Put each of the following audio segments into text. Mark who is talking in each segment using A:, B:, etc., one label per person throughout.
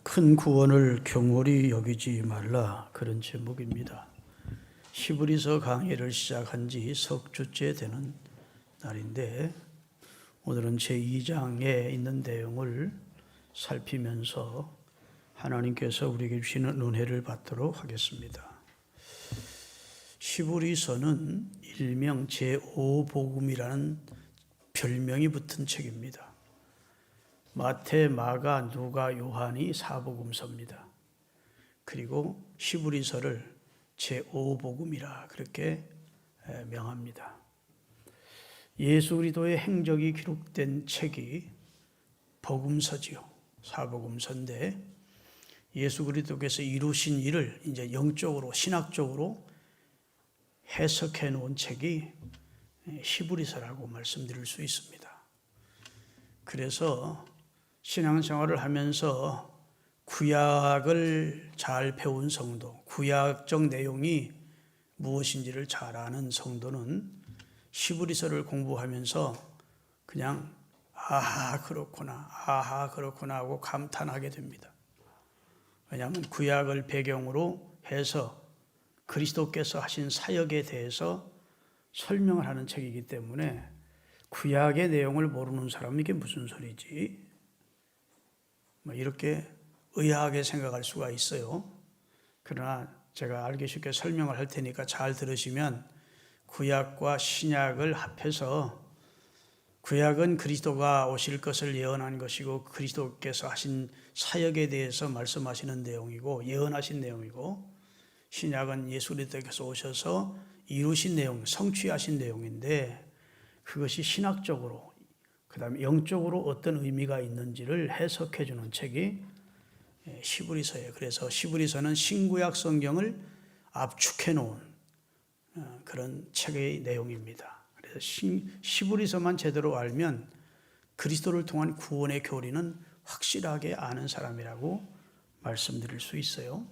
A: 큰 구원을 경홀히 여기지 말라, 그런 제목입니다. 히브리서 강의를 시작한 지 석 주째 되는 날인데 오늘은 제2장에 있는 내용을 살피면서 하나님께서 우리에게 주시는 은혜를 받도록 하겠습니다. 히브리서는 일명 제5복음이라는 별명이 붙은 책입니다. 마태, 마가, 누가, 요한이 사복음서입니다. 그리고 히브리서를 제5복음이라 그렇게 명합니다. 예수 그리스도의 행적이 기록된 책이 복음서지요. 사복음서인데 예수 그리스도께서 이루신 일을 이제 영적으로 신학적으로 해석해 놓은 책이 히브리서라고 말씀드릴 수 있습니다. 그래서 신앙생활을 하면서 구약을 잘 배운 성도, 구약적 내용이 무엇인지를 잘 아는 성도는 히브리서를 공부하면서 그냥 아하 그렇구나 하고 감탄하게 됩니다. 왜냐하면 구약을 배경으로 해서 그리스도께서 하신 사역에 대해서 설명을 하는 책이기 때문에 구약의 내용을 모르는 사람은 이게 무슨 소리지? 이렇게 의아하게 생각할 수가 있어요. 그러나 제가 알기 쉽게 설명을 할 테니까 잘 들으시면 구약과 신약을 합해서 구약은 그리스도가 오실 것을 예언한 것이고 그리스도께서 하신 사역에 대해서 말씀하시는 내용이고 예언하신 내용이고 신약은 예수 그리스도께서 오셔서 이루신 내용, 성취하신 내용인데 그것이 신학적으로 그 다음에 영적으로 어떤 의미가 있는지를 해석해 주는 책이 히브리서예요. 그래서 히브리서는 신구약 성경을 압축해 놓은 그런 책의 내용입니다. 그래서 히브리서만 제대로 알면 그리스도를 통한 구원의 교리는 확실하게 아는 사람이라고 말씀드릴 수 있어요.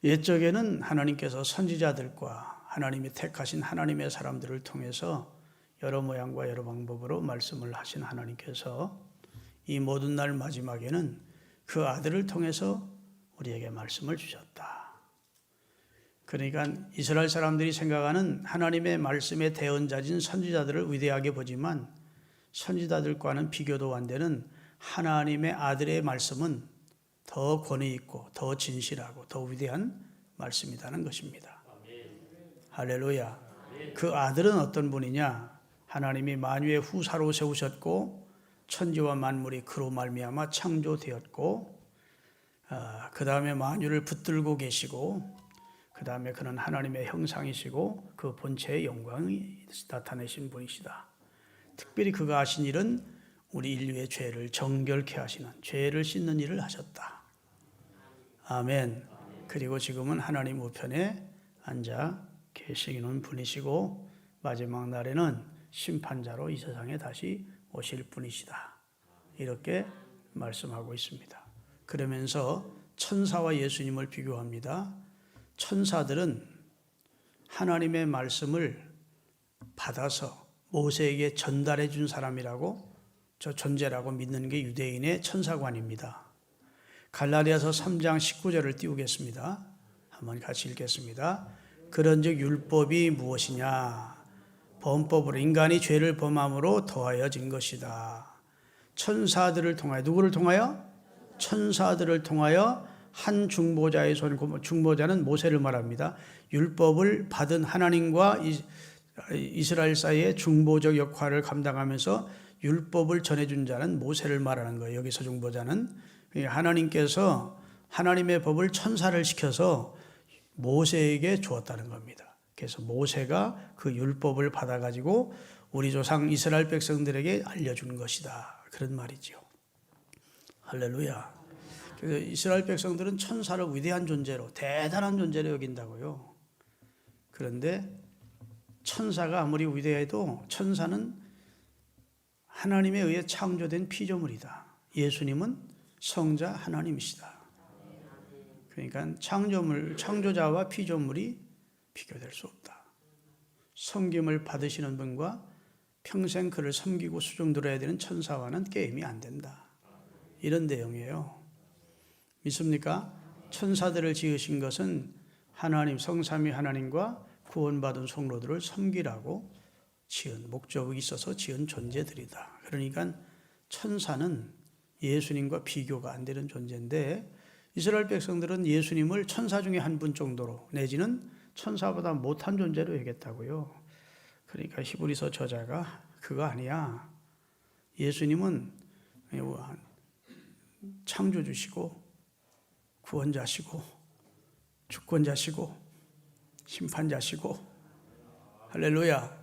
A: 옛적에는 하나님께서 선지자들과 하나님이 택하신 하나님의 사람들을 통해서 여러 모양과 여러 방법으로 말씀을 하신 하나님께서 이 모든 날 마지막에는 그 아들을 통해서 우리에게 말씀을 주셨다. 그러니까 이스라엘 사람들이 생각하는 하나님의 말씀의 대언자진 선지자들을 위대하게 보지만 선지자들과는 비교도 안 되는 하나님의 아들의 말씀은 더 권위 있고 더 진실하고 더 위대한 말씀이라는 것입니다. 할렐루야. 그 아들은 어떤 분이냐? 하나님이 만유의 후사로 세우셨고 천지와 만물이 그로 말미암아 창조되었고 그 다음에 만유를 붙들고 계시고 그 다음에 그는 하나님의 형상이시고 그 본체의 영광이 나타내신 분이시다. 특별히 그가 하신 일은 우리 인류의 죄를 정결케 하시는 죄를 씻는 일을 하셨다. 아멘. 그리고 지금은 하나님 우편에 앉아 계시는 분이시고 마지막 날에는 심판자로 이 세상에 다시 오실 분이시다. 이렇게 말씀하고 있습니다. 그러면서 천사와 예수님을 비교합니다. 천사들은 하나님의 말씀을 받아서 모세에게 전달해 준 사람이라고 저 존재라고 믿는 게 유대인의 천사관입니다. 갈라디아서 3장 19절을 띄우겠습니다. 한번 같이 읽겠습니다. 그런즉 율법이 무엇이냐? 범법으로 인간이 죄를 범함으로 더하여진 것이다. 천사들을 통하여 누구를 통하여? 천사들을 통하여 한 중보자의 손, 중보자는 모세를 말합니다. 율법을 받은 하나님과 이스라엘 사이의 중보적 역할을 감당하면서 율법을 전해준 자는 모세를 말하는 거예요. 여기서 중보자는 하나님께서 하나님의 법을 천사를 시켜서 모세에게 주었다는 겁니다. 그래서 모세가 그 율법을 받아가지고 우리 조상 이스라엘 백성들에게 알려준 것이다. 그런 말이죠. 할렐루야. 그래서 이스라엘 백성들은 천사를 위대한 존재로 대단한 존재로 여긴다고요. 그런데 천사가 아무리 위대해도 천사는 하나님에 의해 창조된 피조물이다. 예수님은 성자 하나님이시다. 그러니까 창조자와 피조물이 비교될 수 없다. 섬김을 받으시는 분과 평생 그를 섬기고 수종 들어야 되는 천사와는 게임이 안 된다. 이런 내용이에요. 믿습니까? 천사들을 지으신 것은 하나님 성삼위 하나님과 구원받은 성도들을 섬기라고 지은 목적이 있어서 지은 존재들이다. 그러니까 천사는 예수님과 비교가 안 되는 존재인데 이스라엘 백성들은 예수님을 천사 중에 한 분 정도로 내지는 천사보다 못한 존재로 여겼다고요. 그러니까 히브리서 저자가 그거 아니야. 예수님은 창조주시고 구원자시고 주권자시고 심판자시고 할렐루야.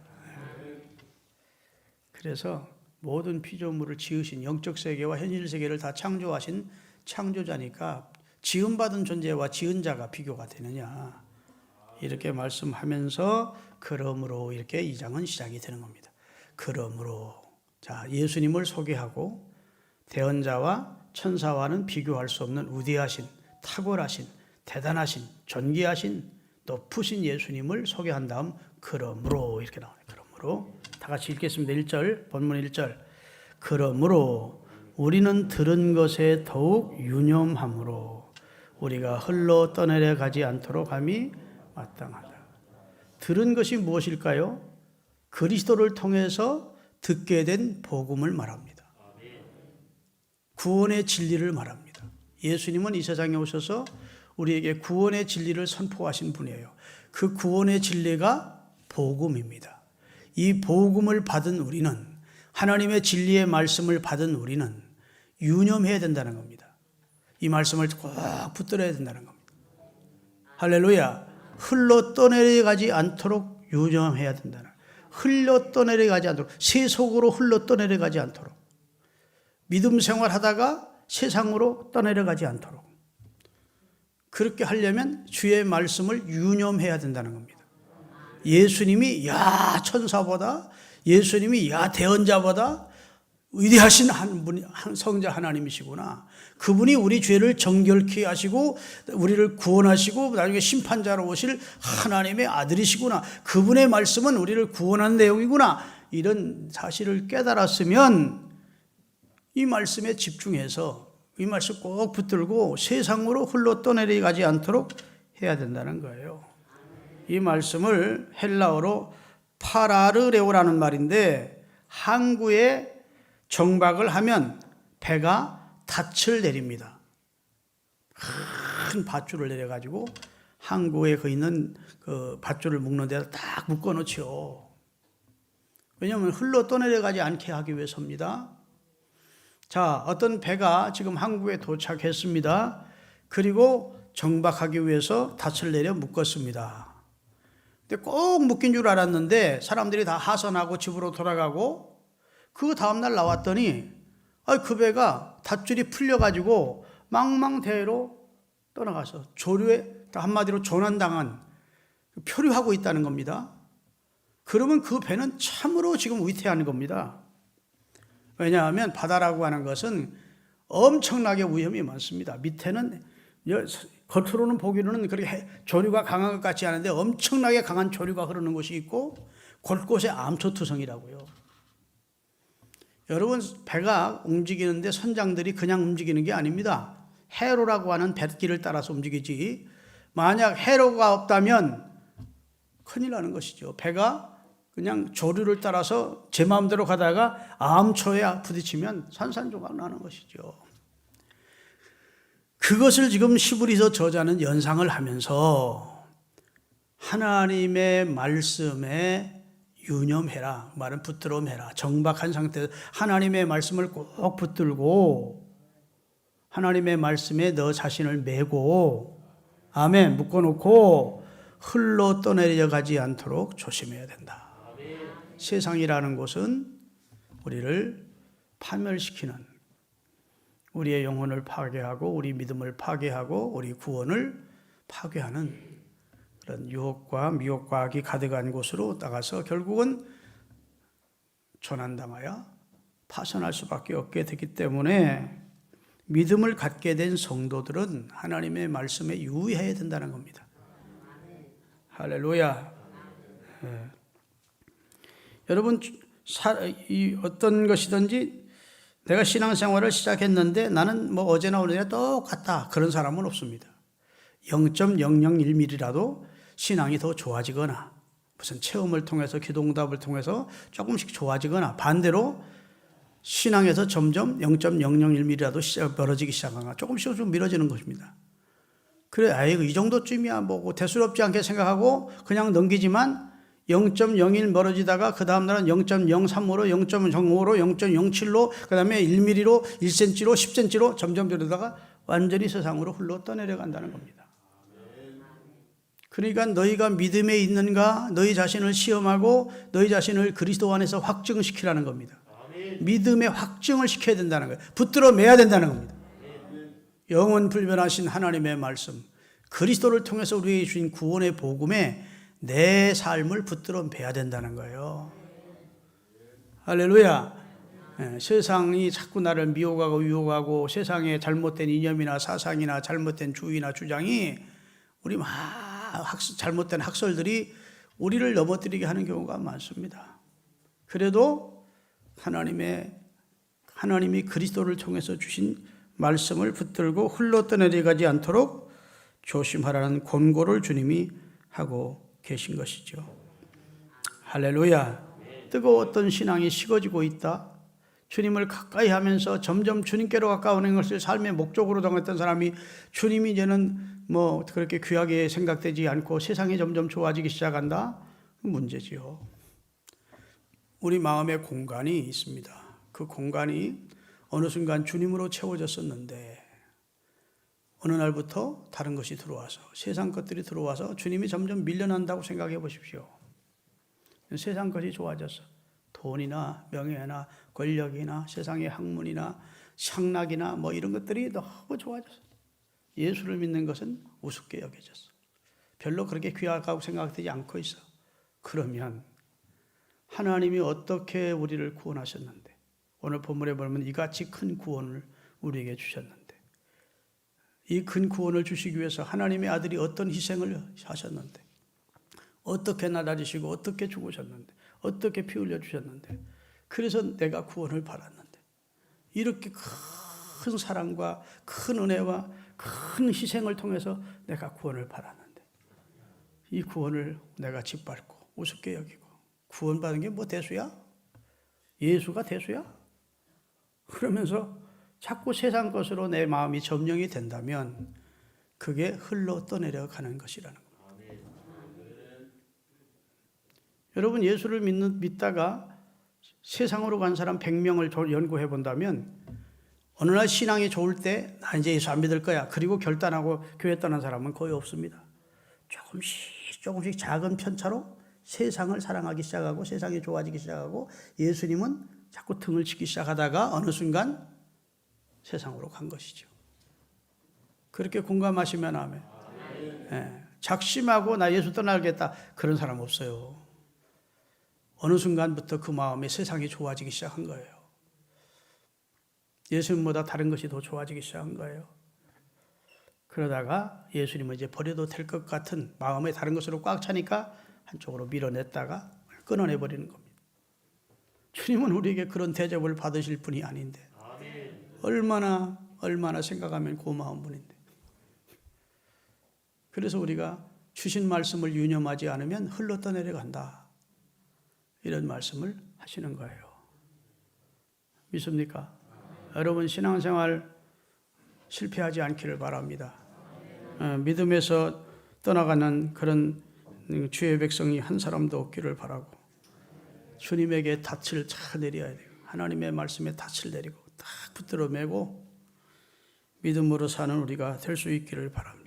A: 그래서 모든 피조물을 지으신 영적 세계와 현실 세계를 다 창조하신 창조자니까 지음받은 존재와 지은 자가 비교가 되느냐 이렇게 말씀하면서 그러므로 이렇게 2장은 시작이 되는 겁니다. 그러므로 자 예수님을 소개하고 대언자와 천사와는 비교할 수 없는 위대하신 탁월하신 대단하신 존귀하신 높으신 예수님을 소개한 다음 그러므로 이렇게 나와요. 그러므로 다 같이 읽겠습니다. 1절 본문 1절 그러므로 우리는 들은 것에 더욱 유념함으로 우리가 흘러 떠내려 가지 않도록 함이 마땅하다. 들은 것이 무엇일까요? 그리스도를 통해서 듣게 된 복음을 말합니다. 구원의 진리를 말합니다. 예수님은 이 세상에 오셔서 우리에게 구원의 진리를 선포하신 분이에요. 그 구원의 진리가 복음입니다. 이 복음을 받은 우리는 하나님의 진리의 말씀을 받은 우리는 유념해야 된다는 겁니다. 이 말씀을 꼭 붙들어야 된다는 겁니다. 할렐루야. 흘러 떠내려가지 않도록 유념해야 된다는 흘러 떠내려가지 않도록 세속으로 흘러 떠내려가지 않도록 믿음 생활하다가 세상으로 떠내려가지 않도록 그렇게 하려면 주의 말씀을 유념해야 된다는 겁니다. 예수님이 야 천사보다 예수님이 야 대언자보다 위대하신 한 성자 하나님이시구나. 그분이 우리 죄를 정결케 하시고 우리를 구원하시고 나중에 심판자로 오실 하나님의 아들이시구나. 그분의 말씀은 우리를 구원하는 내용이구나. 이런 사실을 깨달았으면 이 말씀에 집중해서 이 말씀 꼭 붙들고 세상으로 흘러 떠내려가지 않도록 해야 된다는 거예요. 이 말씀을 헬라어로 파라르레오라는 말인데 항구에 정박을 하면 배가 닻을 내립니다. 큰 밧줄을 내려가지고 항구에 그 있는 그 밧줄을 묶는 데다 딱 묶어놓죠. 왜냐하면 흘러 떠내려가지 않게 하기 위해서입니다. 자, 어떤 배가 지금 항구에 도착했습니다. 그리고 정박하기 위해서 닻을 내려 묶었습니다. 근데 꼭 묶인 줄 알았는데 사람들이 다 하선하고 집으로 돌아가고 그 다음날 나왔더니 그 배가 닷줄이 풀려가지고 망망대해로 떠나가서 조류에 한마디로 조난당한 표류하고 있다는 겁니다. 그러면 그 배는 참으로 지금 위태한 겁니다. 왜냐하면 바다라고 하는 것은 엄청나게 위험이 많습니다. 밑에는 겉으로는 보기로는 그렇게 조류가 강한 것 같지 않은데 엄청나게 강한 조류가 흐르는 곳이 있고 곳곳에 암초투성이라고요. 여러분 배가 움직이는데 선장들이 그냥 움직이는 게 아닙니다. 해로라고 하는 뱃길을 따라서 움직이지 만약 해로가 없다면 큰일 나는 것이죠. 배가 그냥 조류를 따라서 제 마음대로 가다가 암초에 부딪히면 산산조각 나는 것이죠. 그것을 지금 히브리서 저자는 연상을 하면서 하나님의 말씀에 유념해라. 말은 붙들어 매라. 정박한 상태에서 하나님의 말씀을 꼭 붙들고 하나님의 말씀에 너 자신을 메고 아멘 묶어놓고 흘러 떠내려 가지 않도록 조심해야 된다. 세상이라는 곳은 우리를 파멸시키는 우리의 영혼을 파괴하고 우리 믿음을 파괴하고 우리 구원을 파괴하는 그런 유혹과 미혹과 악이 가득한 곳으로 나가서 결국은 조난당하여 파산할 수밖에 없게 되기 때문에 믿음을 갖게 된 성도들은 하나님의 말씀에 유의해야 된다는 겁니다. 할렐루야. 여러분 어떤 것이든지 내가 신앙생활을 시작했는데 나는 뭐 어제나 오늘이나 똑같다. 그런 사람은 없습니다. 0.001mm라도 신앙이 더 좋아지거나 무슨 체험을 통해서 기도응답을 통해서 조금씩 좋아지거나 반대로 신앙에서 점점 0.001mm라도 벌어지기 시작하거나 조금씩 좀 미뤄지는 것입니다. 그래, 아이고 이 정도쯤이야 뭐고 대수롭지 않게 생각하고 그냥 넘기지만 0.01 멀어지다가 그 다음 날은 0.03으로 0.05로 0.07로 그 다음에 1mm로 1cm로 10cm로 점점 이러다가 완전히 세상으로 흘러 떠내려간다는 겁니다. 그러니까 너희가 믿음에 있는가 너희 자신을 시험하고 너희 자신을 그리스도 안에서 확증시키라는 겁니다. 믿음의 확증을 시켜야 된다는 거예요. 붙들어 매야 된다는 겁니다. 영원 불변하신 하나님의 말씀, 그리스도를 통해서 우리에게 주신 구원의 복음에 내 삶을 붙들어 매야 된다는 거예요. 할렐루야. 세상이 자꾸 나를 미혹하고 유혹하고 세상의 잘못된 이념이나 사상이나 잘못된 주의나 주장이 우리 잘못된 학설들이 우리를 넘어뜨리게 하는 경우가 많습니다. 그래도 하나님이 그리스도를 통해서 주신 말씀을 붙들고 흘러 떠내려가지 않도록 조심하라는 권고를 주님이 하고 계신 것이죠. 할렐루야. 뜨거웠던 신앙이 식어지고 있다. 주님을 가까이 하면서 점점 주님께로 가까워오는 것을 삶의 목적으로 정했던 사람이 주님이 이제는 뭐 그렇게 귀하게 생각되지 않고 세상이 점점 좋아지기 시작한다? 문제지요. 우리 마음의 공간이 있습니다. 그 공간이 어느 순간 주님으로 채워졌었는데 어느 날부터 다른 것이 들어와서 세상 것들이 들어와서 주님이 점점 밀려난다고 생각해 보십시오. 세상 것이 좋아졌어. 돈이나 명예나 권력이나 세상의 학문이나 향락이나 뭐 이런 것들이 너무 좋아졌어. 예수를 믿는 것은 우습게 여겨졌어. 별로 그렇게 귀하다고 생각되지 않고 있어. 그러면 하나님이 어떻게 우리를 구원하셨는데 오늘 본문에 보면 이같이 큰 구원을 우리에게 주셨는데 이 큰 구원을 주시기 위해서 하나님의 아들이 어떤 희생을 하셨는데 어떻게 나다지시고 어떻게 죽으셨는데 어떻게 피 흘려 주셨는데 그래서 내가 구원을 받았는데 이렇게 큰 사랑과 큰 은혜와 큰 희생을 통해서 내가 구원을 받았는데 이 구원을 내가 짓밟고 우습게 여기고 구원받은 게 뭐 대수야? 예수가 대수야? 그러면서 자꾸 세상 것으로 내 마음이 점령이 된다면 그게 흘러 떠내려가는 것이라는 겁니다. 여러분 예수를 믿다가 세상으로 간 사람 100명을 연구해 본다면 어느 날 신앙이 좋을 때 나 이제 예수 안 믿을 거야. 그리고 결단하고 교회 떠난 사람은 거의 없습니다. 조금씩 작은 편차로 세상을 사랑하기 시작하고 세상이 좋아지기 시작하고 예수님은 자꾸 등을 치기 시작하다가 어느 순간 세상으로 간 것이죠. 그렇게 공감하시면 아멘. 작심하고 나 예수 떠나겠다 그런 사람 없어요. 어느 순간부터 그 마음에 세상이 좋아지기 시작한 거예요. 예수님보다 다른 것이 더 좋아지기 시작한 거예요. 그러다가 예수님은 이제 버려도 될 것 같은 마음에 다른 것으로 꽉 차니까 한쪽으로 밀어냈다가 끊어내버리는 겁니다. 주님은 우리에게 그런 대접을 받으실 분이 아닌데 얼마나 생각하면 고마운 분인데 그래서 우리가 주신 말씀을 유념하지 않으면 흘러 떠내려간다 이런 말씀을 하시는 거예요. 믿습니까? 여러분 신앙생활 실패하지 않기를 바랍니다. 믿음에서 떠나가는 그런 주의 백성이 한 사람도 없기를 바라고 주님에게 닻을 잘 내려야 돼요. 하나님의 말씀에 닻을 내리고 딱 붙들어 매고 믿음으로 사는 우리가 될 수 있기를 바랍니다.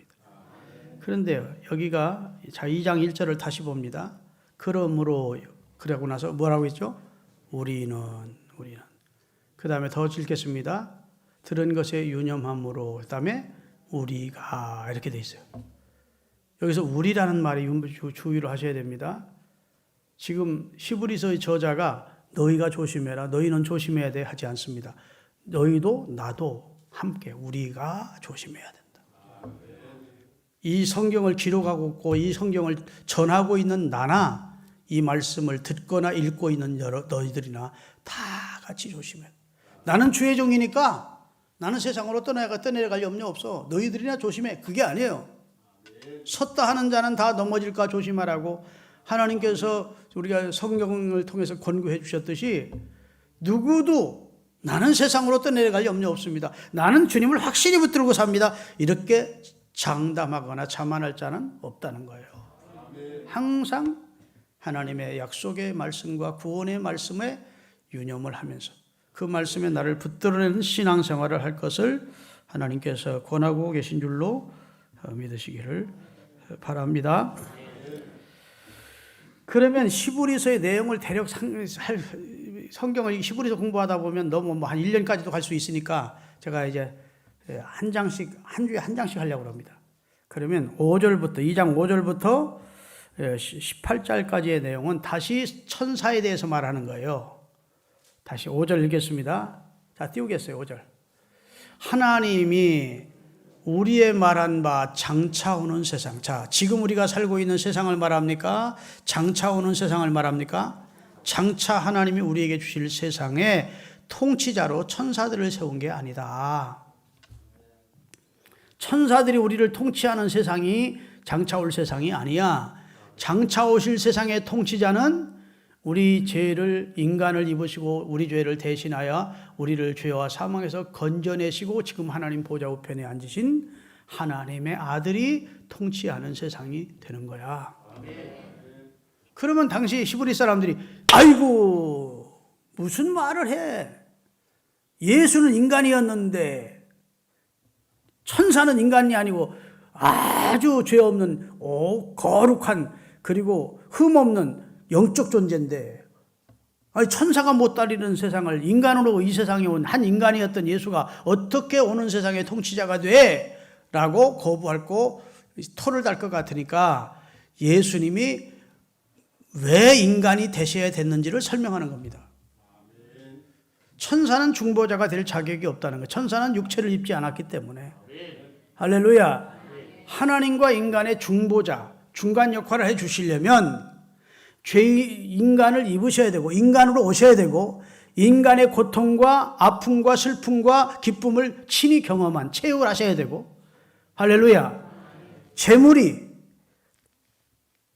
A: 그런데요 여기가 2장 1절을 다시 봅니다. 그러므로 그러고 나서 뭐라고 했죠? 우리는 그 다음에 더 읽겠습니다. 들은 것에 유념함으로 그 다음에 우리가 이렇게 돼 있어요. 여기서 우리라는 말이 주의를 하셔야 됩니다. 지금 히브리서의 저자가 너희가 조심해라, 너희는 조심해야 돼 하지 않습니다. 너희도 나도 함께 우리가 조심해야 된다. 이 성경을 기록하고 있고 이 성경을 전하고 있는 나나 이 말씀을 듣거나 읽고 있는 너희들이나 다 같이 조심해. 나는 주의 종이니까 나는 세상으로 떠내려갈 염려 없어. 너희들이나 조심해. 그게 아니에요. 섰다 하는 자는 다 넘어질까 조심하라고 하나님께서 우리가 성경을 통해서 권고해 주셨듯이 누구도 나는 세상으로 떠내려갈 염려 없습니다. 나는 주님을 확실히 붙들고 삽니다. 이렇게 장담하거나 자만할 자는 없다는 거예요. 항상 하나님의 약속의 말씀과 구원의 말씀에 유념을 하면서 그 말씀에 나를 붙들어내는 신앙생활을 할 것을 하나님께서 권하고 계신 줄로 믿으시기를 바랍니다. 그러면 히브리서의 내용을 대략 성경을 히브리서 공부하다 보면 너무 한 1년까지도 갈 수 있으니까 제가 이제 한 장씩, 한 주에 한 장씩 하려고 합니다. 그러면 5절부터, 2장 5절부터 18절까지의 내용은 다시 천사에 대해서 말하는 거예요. 다시 5절 읽겠습니다. 자, 띄우겠어요. 5절. 하나님이 우리의 말한 바 장차 오는 세상. 자, 지금 우리가 살고 있는 세상을 말합니까? 장차 오는 세상을 말합니까? 장차 하나님이 우리에게 주실 세상에 통치자로 천사들을 세운 게 아니다. 천사들이 우리를 통치하는 세상이 장차 올 세상이 아니야. 장차 오실 세상의 통치자는 우리 죄를, 인간을 입으시고 우리 죄를 대신하여 우리를 죄와 사망에서 건져내시고 지금 하나님 보좌 우편에 앉으신 하나님의 아들이 통치하는 세상이 되는 거야. 그러면 당시 히브리 사람들이 아이고 무슨 말을 해. 예수는 인간이었는데 천사는 인간이 아니고 아주 죄 없는 거룩한 그리고 흠 없는 영적 존재인데 아니 천사가 못 다리는 세상을 인간으로 이 세상에 온 한 인간이었던 예수가 어떻게 오는 세상의 통치자가 돼? 라고 거부하고 토를 달 것 같으니까 예수님이 왜 인간이 되셔야 됐는지를 설명하는 겁니다. 천사는 중보자가 될 자격이 없다는 거예요. 천사는 육체를 입지 않았기 때문에. 할렐루야. 하나님과 인간의 중보자, 중간 역할을 해 주시려면 인간을 입으셔야 되고 인간으로 오셔야 되고 인간의 고통과 아픔과 슬픔과 기쁨을 친히 경험한 체육을 하셔야 되고 할렐루야.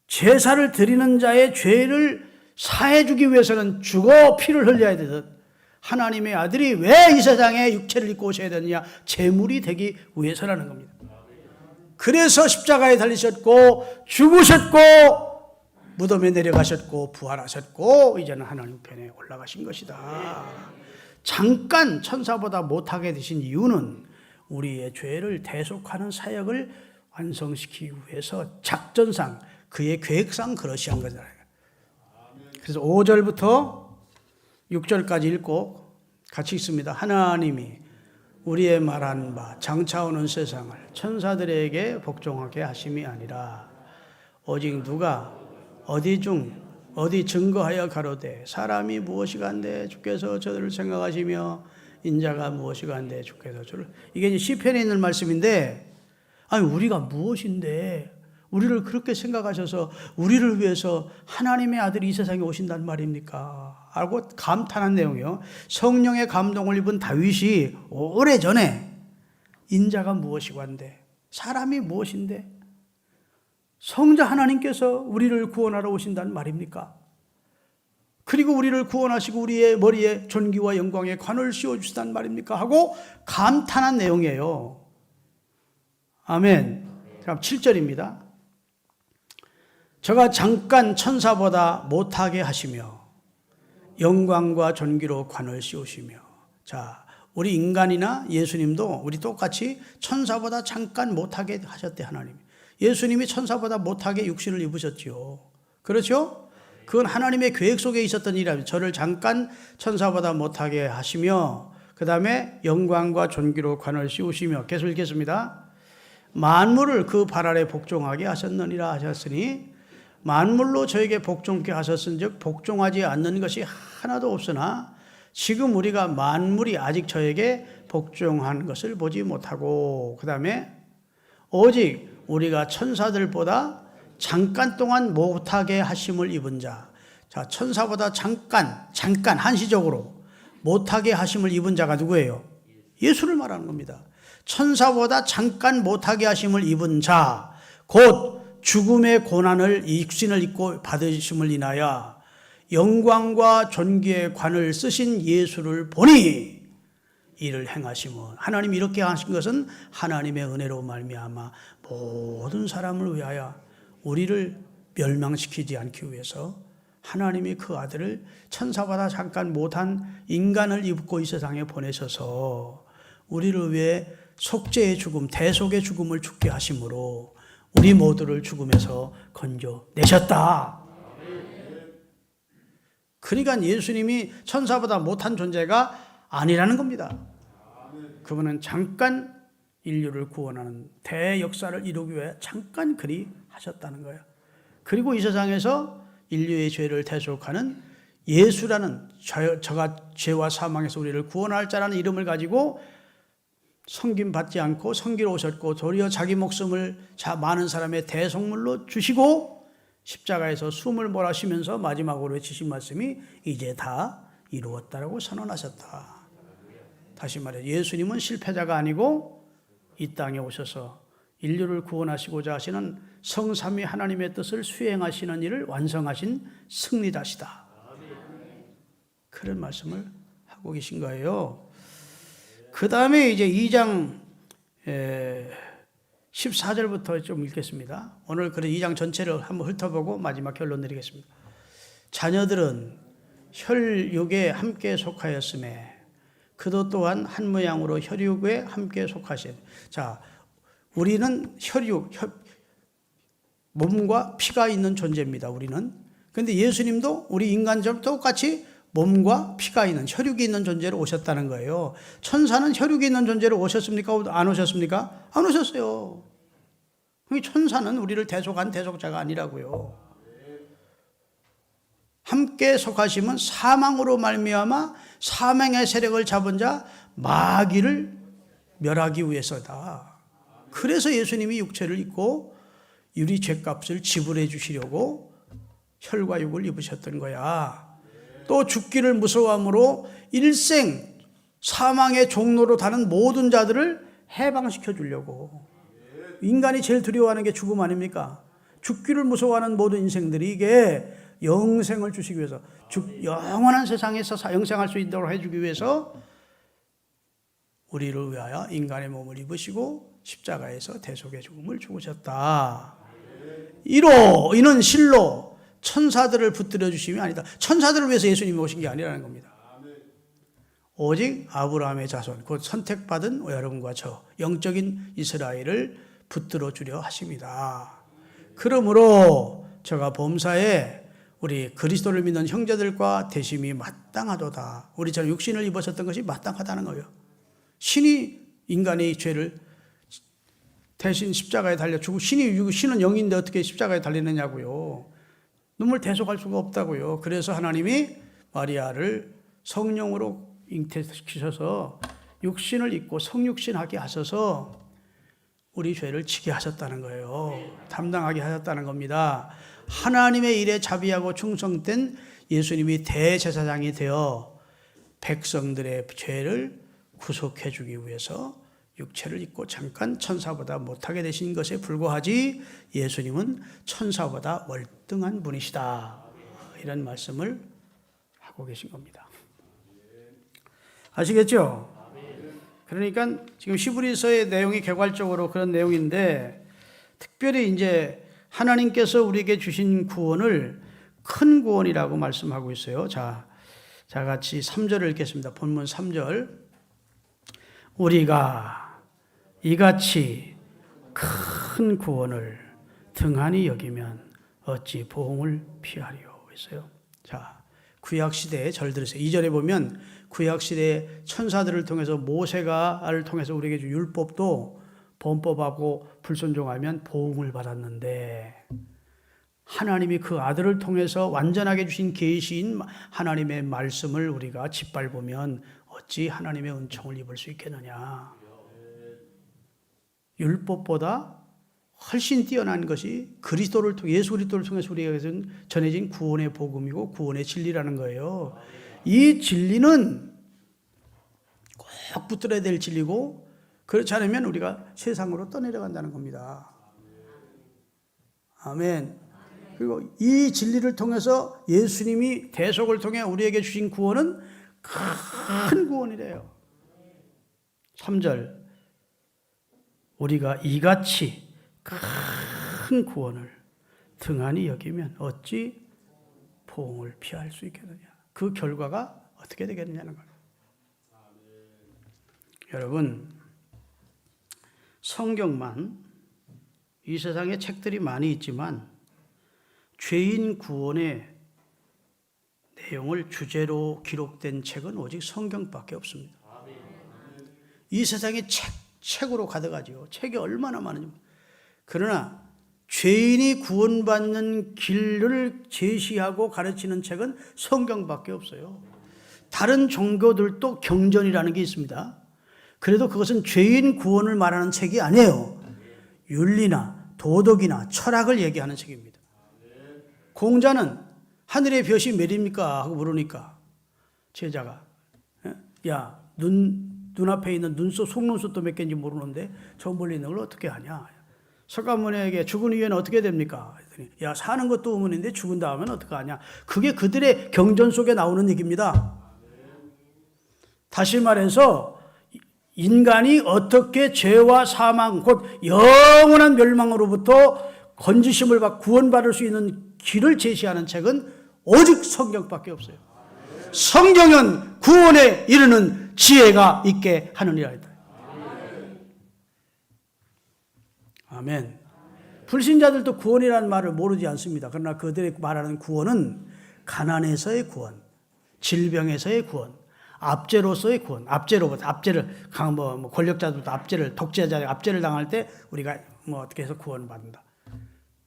A: 제사를 드리는 자의 죄를 사해 주기 위해서는 죽어 피를 흘려야 되듯 하나님의 아들이 왜 이 세상에 육체를 입고 오셔야 되느냐? 제물이 되기 위해서라는 겁니다. 그래서 십자가에 달리셨고 죽으셨고 무덤에 내려가셨고 부활하셨고 이제는 하나님 편에 올라가신 것이다. 잠깐 천사보다 못하게 되신 이유는 우리의 죄를 대속하는 사역을 완성시키기 위해서 작전상 그의 계획상 그러시한 거잖아요. 그래서 5절부터 6절까지 읽고 같이 읽습니다. 하나님이 우리의 말한 바 장차 오는 세상을 천사들에게 복종하게 하심이 아니라 오직 누가 어디 증거하여 가로되 사람이 무엇이간데 주께서 저들을 생각하시며 인자가 무엇이간데 주께서 저를. 이게 이제 시편에 있는 말씀인데 아니 우리가 무엇인데 우리를 그렇게 생각하셔서 우리를 위해서 하나님의 아들이 이 세상에 오신단 말입니까? 하고 감탄한 내용이요. 성령의 감동을 입은 다윗이 오래전에 인자가 무엇이간데 사람이 무엇인데 성자 하나님께서 우리를 구원하러 오신단 말입니까? 그리고 우리를 구원하시고 우리의 머리에 존귀와 영광의 관을 씌워주시단 말입니까? 하고 감탄한 내용이에요. 아멘. 그럼 7절입니다. 저가 잠깐 천사보다 못하게 하시며 영광과 존귀로 관을 씌우시며. 자, 우리 인간이나 예수님도 우리 똑같이 천사보다 잠깐 못하게 하셨대 하나님이. 예수님이 천사보다 못하게 육신을 입으셨지요. 그렇죠? 그건 하나님의 계획 속에 있었던 일이랍니다. 저를 잠깐 천사보다 못하게 하시며 그 다음에 영광과 존귀로 관을 씌우시며. 계속 읽겠습니다. 만물을 그 발 아래 복종하게 하셨느니라 하셨으니 만물로 저에게 복종케 하셨은즉 복종하지 않는 것이 하나도 없으나 지금 우리가 만물이 아직 저에게 복종한 것을 보지 못하고 그 다음에 오직 우리가 천사들보다 잠깐 동안 못하게 하심을 입은 자. 자, 천사보다 잠깐 한시적으로 못하게 하심을 입은 자가 누구예요? 예수를 말하는 겁니다. 천사보다 잠깐 못하게 하심을 입은 자, 곧 죽음의 고난을 육신을 입고 받으심을 인하여 영광과 존귀의 관을 쓰신 예수를 보니 이를 행하심은, 하나님이 이렇게 하신 것은 하나님의 은혜로 말미암아 모든 사람을 위하여 우리를 멸망시키지 않기 위해서 하나님이 그 아들을 천사보다 잠깐 못한 인간을 입고 이 세상에 보내셔서 우리를 위해 속죄의 죽음, 대속의 죽음을 죽게 하심으로 우리 모두를 죽음에서 건져내셨다. 그러니까 예수님이 천사보다 못한 존재가 아니라는 겁니다. 그분은 잠깐 인류를 구원하는 대역사를 이루기 위해 잠깐 그리 하셨다는 거예요. 그리고 이 세상에서 인류의 죄를 대속하는 예수라는 저가 죄와 사망에서 우리를 구원할 자라는 이름을 가지고 섬김받지 않고 섬기러 오셨고 도리어 자기 목숨을 많은 사람의 대속물로 주시고 십자가에서 숨을 몰아쉬면서 마지막으로 외치신 말씀이 이제 다 이루었다라고 선언하셨다. 다시 말해 예수님은 실패자가 아니고 이 땅에 오셔서 인류를 구원하시고자 하시는 성삼위 하나님의 뜻을 수행하시는 일을 완성하신 승리자시다. 그런 말씀을 하고 계신 거예요. 그 다음에 이제 2장 14절부터 좀 읽겠습니다. 오늘 그런 2장 전체를 한번 훑어보고 마지막 결론 내리겠습니다. 자녀들은 혈육에 함께 속하였음에 그도 또한 한 모양으로 혈육에 함께 속하신. 자, 우리는 혈육, 몸과 피가 있는 존재입니다. 우리는. 그런데 예수님도 우리 인간처럼 똑같이 몸과 피가 있는, 혈육이 있는 존재로 오셨다는 거예요. 천사는 혈육이 있는 존재로 오셨습니까? 안 오셨습니까? 안 오셨어요. 천사는 우리를 대속한 대속자가 아니라고요. 함께 속하심은 사망으로 말미암아 사망의 세력을 잡은 자 마귀를 멸하기 위해서다. 그래서 예수님이 육체를 입고 우리 죄값을 지불해 주시려고 혈과 육을 입으셨던 거야. 또 죽기를 무서워함으로 일생 사망의 종로로 다는 모든 자들을 해방시켜 주려고. 인간이 제일 두려워하는 게 죽음 아닙니까? 죽기를 무서워하는 모든 인생들이 이게 영생을 주시기 위해서, 영원한 세상에서 영생할 수 있도록 해주기 위해서 우리를 위하여 인간의 몸을 입으시고 십자가에서 대속의 죽음을 죽으셨다. 이는 실로 천사들을 붙들어 주심이 아니다. 천사들을 위해서 예수님이 오신 게 아니라는 겁니다. 오직 아브라함의 자손, 곧 선택받은 여러분과 저 영적인 이스라엘을 붙들어 주려 하십니다. 그러므로 저가 범사에 우리 그리스도를 믿는 형제들과 대심이 마땅하도다. 우리처럼 육신을 입으셨던 것이 마땅하다는 거예요. 신이 인간의 죄를 대신 십자가에 달려 죽고, 신은 영인데 어떻게 십자가에 달리느냐고요. 눈물 대속할 수가 없다고요. 그래서 하나님이 마리아를 성령으로 잉태시키셔서 육신을 입고 성육신하게 하셔서 우리 죄를 지게 하셨다는 거예요. 담당하게 하셨다는 겁니다. 하나님의 일에 자비하고 충성된 예수님이 대제사장이 되어 백성들의 죄를 구속해 주기 위해서 육체를 입고 잠깐 천사보다 못하게 되신 것에 불과하지 예수님은 천사보다 월등한 분이시다. 이런 말씀을 하고 계신 겁니다. 아시겠죠? 그러니까 지금 히브리서의 내용이 개괄적으로 그런 내용인데, 특별히 이제 하나님께서 우리에게 주신 구원을 큰 구원이라고 말씀하고 있어요. 자, 같이 3절을 읽겠습니다. 본문 3절. 우리가 이같이 큰 구원을 등한히 여기면 어찌 보응을 피하리요. 했어요. 자, 구약시대에 절 들으세요. 2절에 보면 구약시대 천사들을 통해서 모세가를 통해서 우리에게 준 율법도 범법하고 불순종하면 보응을 받았는데, 하나님이 그 아들을 통해서 완전하게 주신 계시인 하나님의 말씀을 우리가 짓밟으면 어찌 하나님의 은총을 입을 수 있겠느냐. 율법보다 훨씬 뛰어난 것이 예수 그리스도를 통해서 우리에게 전해진 구원의 복음이고 구원의 진리라는 거예요. 이 진리는 붙들어야 될 진리고, 그렇지 않으면 우리가 세상으로 떠내려간다는 겁니다. 아멘. 그리고 이 진리를 통해서 예수님이 대속을 통해 우리에게 주신 구원은 큰 구원이래요. 3절, 우리가 이같이 큰 구원을 등한히 여기면 어찌 보응을 피할 수 있겠느냐. 그 결과가 어떻게 되겠느냐는 거예요. 여러분, 성경만, 이 세상에 책들이 많이 있지만 죄인 구원의 내용을 주제로 기록된 책은 오직 성경밖에 없습니다. 이 세상에 책으로 가득하지요. 책이 얼마나 많은지. 그러나 죄인이 구원받는 길을 제시하고 가르치는 책은 성경밖에 없어요. 다른 종교들도 경전이라는 게 있습니다. 그래도 그것은 죄인 구원을 말하는 책이 아니에요. 윤리나 도덕이나 철학을 얘기하는 책입니다. 공자는 하늘의 볕이 몇입니까? 하고 물으니까 제자가, 야, 눈앞에 있는 눈썹, 속눈썹도 몇 개인지 모르는데 저 멀리 있는 걸 어떻게 하냐? 석가모니에게 죽은 이후에는 어떻게 됩니까? 했더니, 야, 사는 것도 의문인데 죽은 다음엔 어떻게 하냐? 그게 그들의 경전 속에 나오는 얘기입니다. 다시 말해서 인간이 어떻게 죄와 사망, 곧 영원한 멸망으로부터 건지심을 받고 구원받을 수 있는 길을 제시하는 책은 오직 성경밖에 없어요. 성경은 구원에 이르는 지혜가 있게 하느니라 했다. 아멘. 불신자들도 구원이라는 말을 모르지 않습니다. 그러나 그들이 말하는 구원은 가난에서의 구원, 질병에서의 구원, 압제로서의 구원, 압제를 권력자들부터 압제를, 독재자의 압제를 당할 때 우리가 어떻게 해서 구원받는다.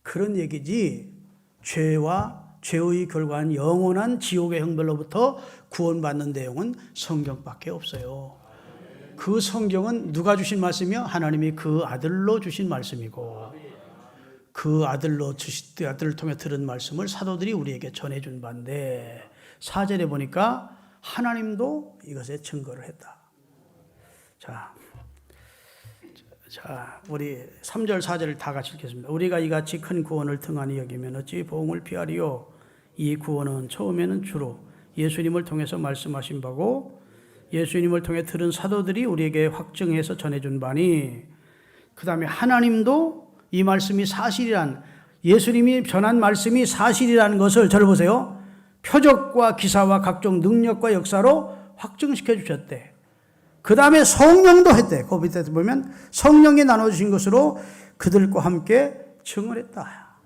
A: 그런 얘기지, 죄의 결과는 영원한 지옥의 형벌로부터 구원받는 내용은 성경밖에 없어요. 그 성경은 누가 주신 말씀이요? 하나님이 그 아들로 주신 말씀이고, 그 아들을 통해 들은 말씀을 사도들이 우리에게 전해준 바인데, 4절에 보니까 하나님도 이것에 증거를 했다. 자, 우리 3절 4절을 다 같이 읽겠습니다. 우리가 이같이 큰 구원을 등한히 여기면 어찌 보응을 피하리요. 이 구원은 처음에는 주로 예수님을 통해서 말씀하신 바고, 예수님을 통해 들은 사도들이 우리에게 확증해서 전해준 바니, 그 다음에 하나님도 이 말씀이 사실이란, 예수님이 전한 말씀이 사실이라는 것을, 저를 보세요, 표적과 기사와 각종 능력과 역사로 확증시켜 주셨대. 그 다음에 성령도 했대. 그 밑에 보면 성령이 나눠주신 것으로 그들과 함께 증언했다.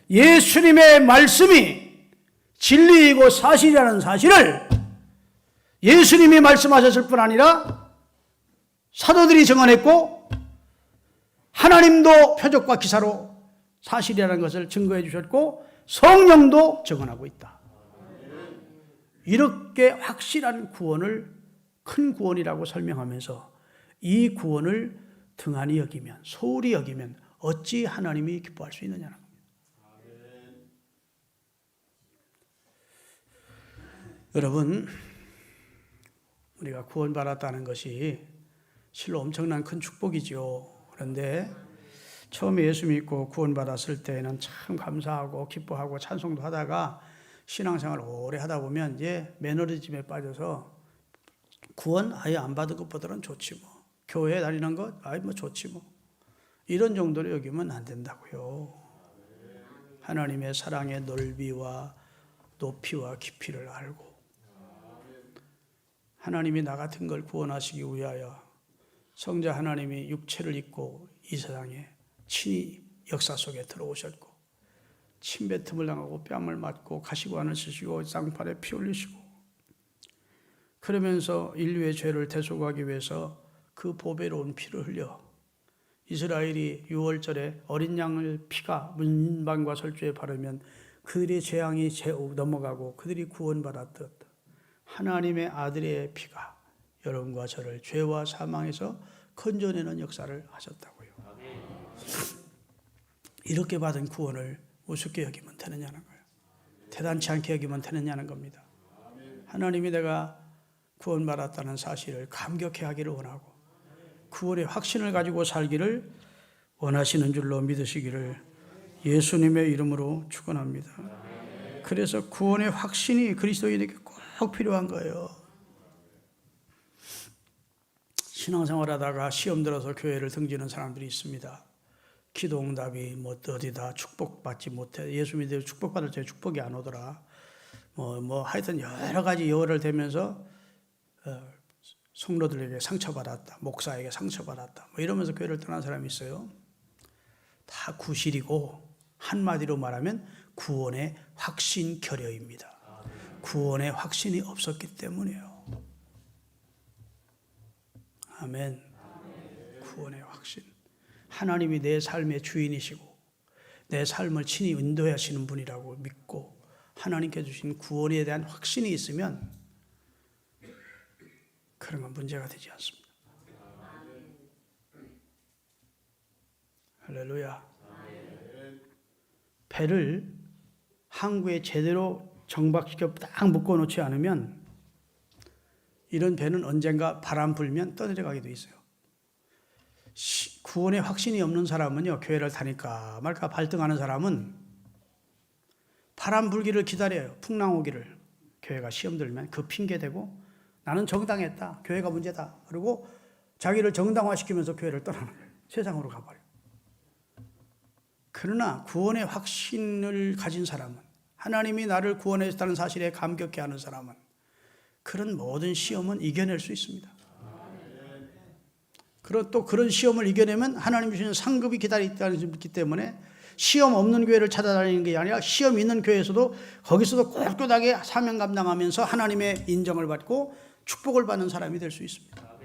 A: 예수님의 말씀이 진리이고 사실이라는 사실을 예수님이 말씀하셨을 뿐 아니라 사도들이 증언했고, 하나님도 표적과 기사로 사실이라는 것을 증거해 주셨고, 성령도 증언하고 있다. 이렇게 확실한 구원을 큰 구원이라고 설명하면서 이 구원을 등한히 여기면, 소홀히 여기면 어찌 하나님이 기뻐할 수 있느냐는 겁니다. 여러분, 우리가 구원받았다는 것이 실로 엄청난 큰 축복이죠. 그런데 처음에 예수 믿고 구원받았을 때는 참 감사하고 기뻐하고 찬송도 하다가 신앙생활 오래 하다 보면 이제 매너리즘에 빠져서 구원 아예 안 받은 것보다는 좋지 뭐. 교회 다니는 것 아예 뭐 좋지 뭐. 이런 정도로 여기면 안 된다고요. 하나님의 사랑의 넓이와 높이와 깊이를 알고, 하나님이 나 같은 걸 구원하시기 위하여 성자 하나님이 육체를 입고 이 세상에 친히 역사 속에 들어오셨고, 침뱉음을 당하고 뺨을 맞고 가시관을 쓰시고 쌍팔에 피 흘리시고, 그러면서 인류의 죄를 대속하기 위해서 그 보배로운 피를 흘려 이스라엘이 6월절에 어린 양의 피가 문방과 설주에 바르면 그들의 재앙이 넘어가고 그들이 구원받았듯 하나님의 아들의 피가 여러분과 저를 죄와 사망에서 건져내는 역사를 하셨다고요. 이렇게 받은 구원을 우습게 여기면 되느냐는 거예요. 대단치 않게 여기면 되느냐는 겁니다. 하나님이 내가 구원받았다는 사실을 감격해 하기를 원하고 구원의 확신을 가지고 살기를 원하시는 줄로 믿으시기를 예수님의 이름으로 축원합니다. 그래서 구원의 확신이 그리스도인에게 꼭 필요한 거예요. 신앙생활하다가 시험 들어서 교회를 등지는 사람들이 있습니다. 기도 응답이 어디다 축복받지 못해. 예수 믿으면 축복받을 때 축복이 안 오더라. 하여튼 여러 가지 여를 대면서 성도들에게 상처받았다. 목사에게 상처받았다. 이러면서 교회를 떠난 사람이 있어요. 다 구실이고 한마디로 말하면 구원의 확신 결여입니다. 구원의 확신이 없었기 때문이에요. 아멘. 구원의 확신. 하나님이 내 삶의 주인이시고 내 삶을 친히 인도하시는 분이라고 믿고 하나님께 주신 구원에 대한 확신이 있으면 그런 건 문제가 되지 않습니다. 할렐루야. 배를 항구에 제대로 정박시켜 딱 묶어놓지 않으면 이런 배는 언젠가 바람 불면 떠내려가게 돼 있어요. 구원의 확신이 없는 사람은요, 교회를 다닐까 말까 발등하는 사람은 바람 불기를 기다려요. 풍랑 오기를. 교회가 시험 들면 그 핑계 대고 나는 정당했다. 교회가 문제다. 그리고 자기를 정당화시키면서 교회를 떠나는 거예요. 세상으로 가버려요. 그러나 구원의 확신을 가진 사람은, 하나님이 나를 구원했다는 사실에 감격해 하는 사람은 그런 모든 시험은 이겨낼 수 있습니다. 그리고 또 그런 시험을 이겨내면 하나님 주시는 상급이 기다리기 때문에 시험 없는 교회를 찾아다니는 게 아니라 시험 있는 교회에서도 거기서도 꼿꼿하게 사명 감당하면서 하나님의 인정을 받고 축복을 받는 사람이 될 수 있습니다.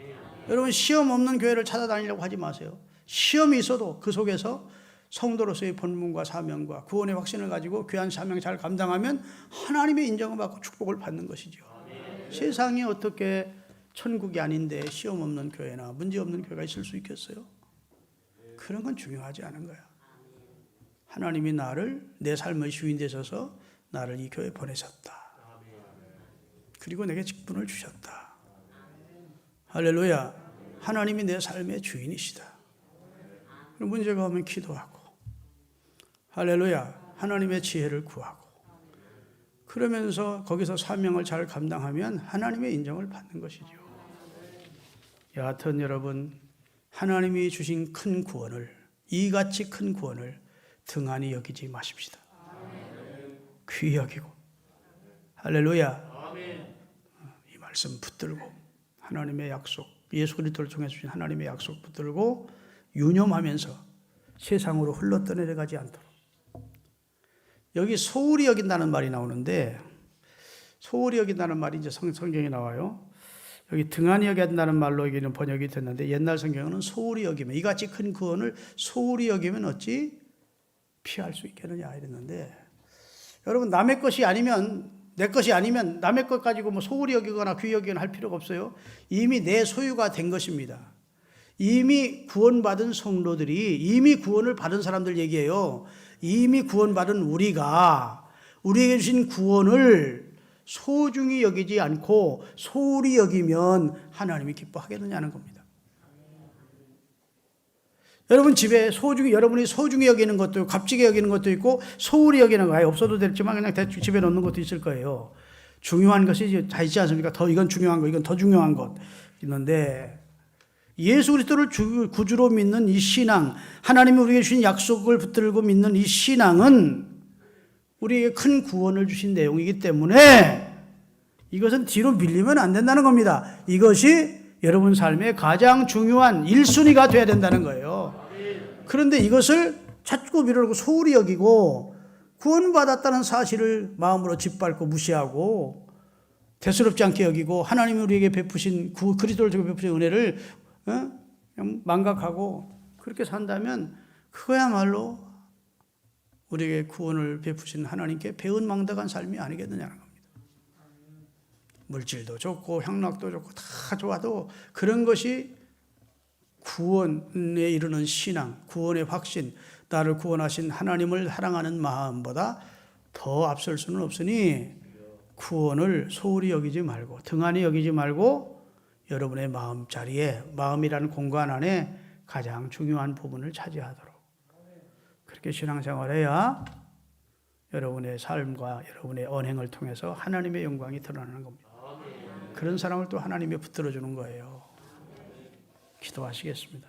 A: 여러분, 시험 없는 교회를 찾아다니려고 하지 마세요. 시험이 있어도 그 속에서 성도로서의 본분과 사명과 구원의 확신을 가지고 귀한 사명 잘 감당하면 하나님의 인정을 받고 축복을 받는 것이죠. 세상에 어떻게 천국이 아닌데 시험 없는 교회나 문제 없는 교회가 있을 수 있겠어요? 그런 건 중요하지 않은 거야. 하나님이 나를 내 삶의 주인 되셔서 나를 이 교회에 보내셨다. 그리고 내게 직분을 주셨다. 할렐루야. 하나님이 내 삶의 주인이시다. 문제가 오면 기도하고 할렐루야. 하나님의 지혜를 구하고 그러면서 거기서 사명을 잘 감당하면 하나님의 인정을 받는 것이죠. 여하튼 여러분, 하나님이 주신 큰 구원을, 이같이 큰 구원을 등한히 여기지 마십시다. 귀히 여기고 할렐루야. 이 말씀 붙들고 하나님의 약속, 예수 그리스도를 통해 주신 하나님의 약속 붙들고 유념하면서 세상으로 흘러 떠내려가지 않도록. 여기 소홀히 여긴다는 말이 나오는데, 소홀히 여긴다는 말이 이제 성경에 나와요. 여기 등한히 여긴다는 말로 여기는 번역이 됐는데, 옛날 성경은 소홀히 여기면, 이같이 큰 구원을 소홀히 여기면 어찌 피할 수 있겠느냐 이랬는데, 여러분, 남의 것이 아니면, 내 것이 아니면 남의 것 가지고 뭐 소홀히 여기거나 귀히 여기거나 할 필요가 없어요. 이미 내 소유가 된 것입니다. 이미 구원받은 성도들이, 이미 구원을 받은 사람들 얘기해요. 이미 구원받은 우리가 우리에게 주신 구원을 소중히 여기지 않고 소홀히 여기면 하나님이 기뻐하겠느냐는 겁니다. 여러분 집에 여러분이 소중히 여기는 것도 있고 값지게 여기는 것도 있고 소홀히 여기는 거 아예 없어도 됐지만 그냥 대충 집에 놓는 것도 있을 거예요. 중요한 것이 다 있지 않습니까? 더 이건 중요한 거, 이건 더 중요한 것 있는데, 예수 그리스도를 구주로 믿는 이 신앙, 하나님이 우리에게 주신 약속을 붙들고 믿는 이 신앙은 우리에게 큰 구원을 주신 내용이기 때문에 이것은 뒤로 밀리면 안 된다는 겁니다. 이것이 여러분 삶의 가장 중요한 1순위가 돼야 된다는 거예요. 그런데 이것을 자꾸 미루고 소홀히 여기고 구원받았다는 사실을 마음으로 짓밟고 무시하고 대수롭지 않게 여기고 하나님이 우리에게 베푸신 그리스도를 통해 베푸신 은혜를 그냥 망각하고 그렇게 산다면 그거야말로 우리에게 구원을 베푸신 하나님께 배은망덕한 삶이 아니겠느냐는 겁니다. 물질도 좋고 향락도 좋고 다 좋아도 그런 것이 구원에 이르는 신앙, 구원의 확신, 나를 구원하신 하나님을 사랑하는 마음보다 더 앞설 수는 없으니 구원을 소홀히 여기지 말고 등한히 여기지 말고 여러분의 마음자리에 마음이라는 공간 안에 가장 중요한 부분을 차지하도록 그렇게 신앙생활해야 여러분의 삶과 여러분의 언행을 통해서 하나님의 영광이 드러나는 겁니다. 그런 사람을 또 하나님이 붙들어주는 거예요. 기도하시겠습니다.